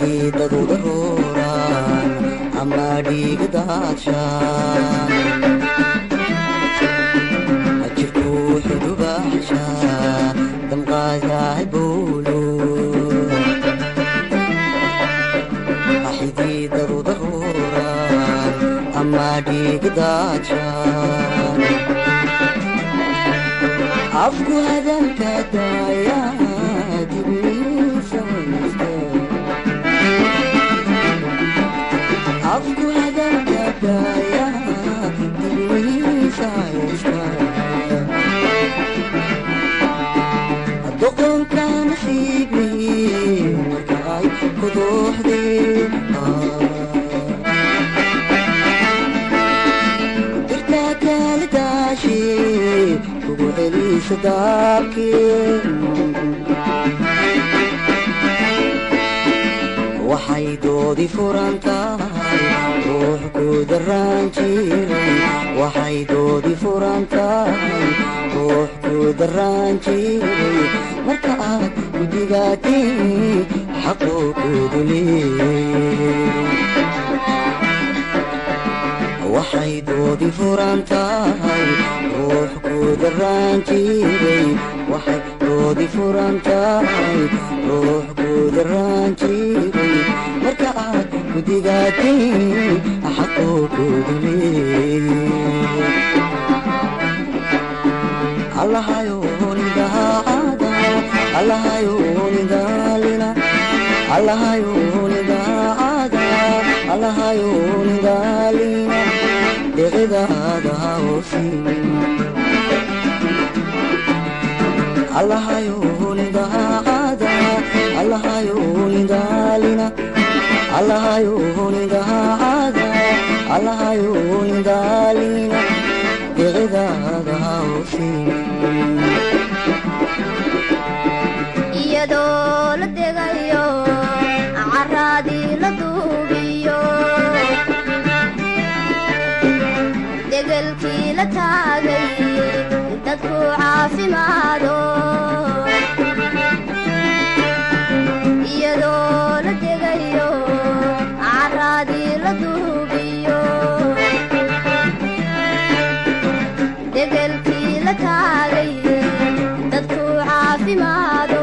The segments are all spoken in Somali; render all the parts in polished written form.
xididadu daruuraan ama dhiiga daadshaan jirku xudubaxshaa damqaadahay bowlo xididadu daruuraan ama dhiiga daadshaan afku hadalka daayaa dibisa afku hadalka daayaa dibisa doqonka nasiibihii marka ay ku dooxdeen dirtaa kala daashee kugu celisa daabkee waxay doodi furan tahay ruux ku daraan jiray waxay doodi furan tahay ruux ku daraan jiray marka aad gudigaatiin xaquu kugu leeyay waxay doodi furan tahay ruux ku daraan jiray waxay doodi furan tahay ruux ku daraan jiray marka aad gudigaatiin xaquu kugu leeyay allahayow nidaacada allahayow nidaalina allahayow nidaacada allahayow nidaalina deqidaada hawsiin allahayow nidaacada allahayow nidaalina allahayow nidaacada allahayow nidaalina deqidaada hawsiin iyadoo la degayo caraadii la duubiyo degelkii la taagay dadku caafimaado iyadoo la degayo caraadii la duubiyo degelkii la taagay dadku caafimaado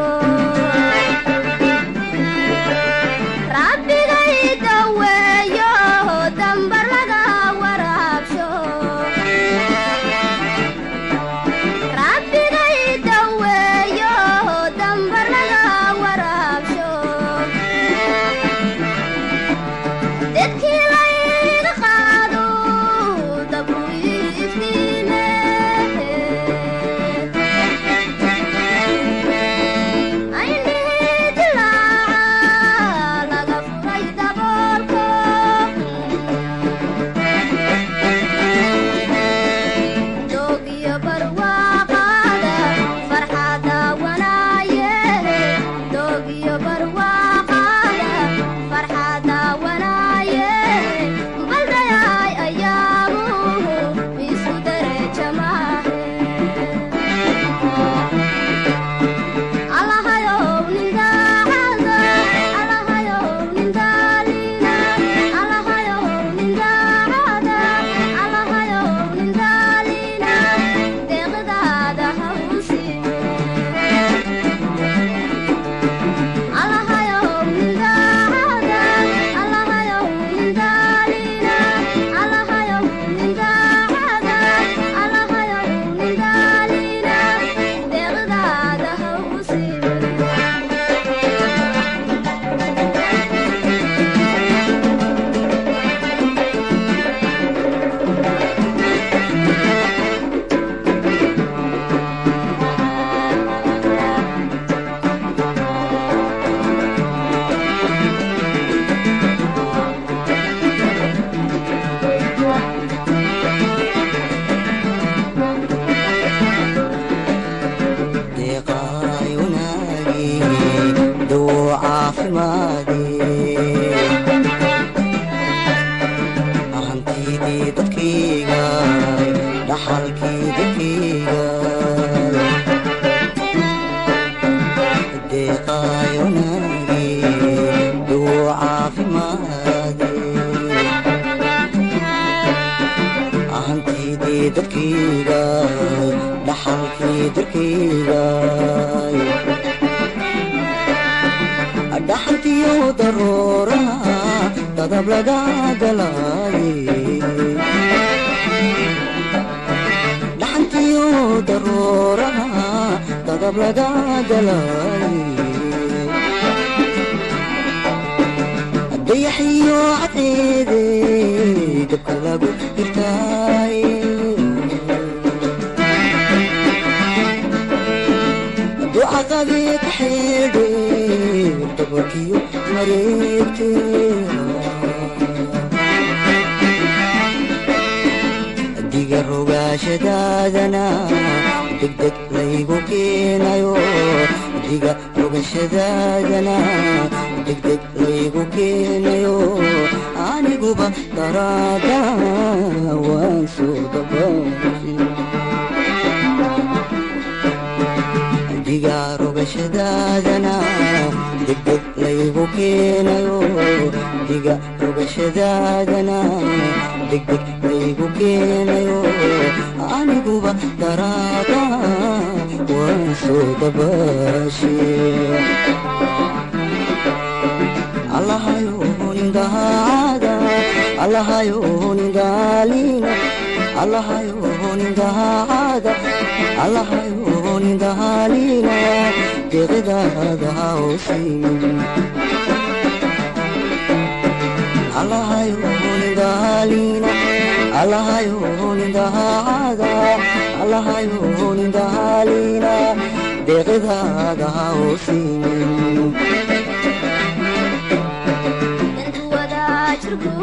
rabbigay daweeyo dambar laga waraabsho rabbigay daweeyo dambar laga waraabsho dadkii layga qaado dabku iftiime dadkayga dhaxalkii dadkayga dhaxantiyo daruuraha dadab laga galaaye dhaxantiyo daruuraha dadab laga galaaye dayaxiyo cadeede dabka lagu hirtaaye ducaqabi kaxeede dabarkiyo mareegte diga rogaashadaadana degdeg laygu keenayo diga rogashadaadana degdeg laygu keenayo aniguba daraada waan soo dabaashay diga rogashadaadana degdeg laygu keenayo diga rogashadaadana degdeg laygu keenayo aniguba daraada waan soo dabaashay allahayo nindahaada allahayo nindaalina allahayo nindahaada allahayo nindaalina deeqdaada hawsiin allahayo nindaalina allahayo nindahaada allahayo nindaalina deeqdaada hawsiin intu wada jirku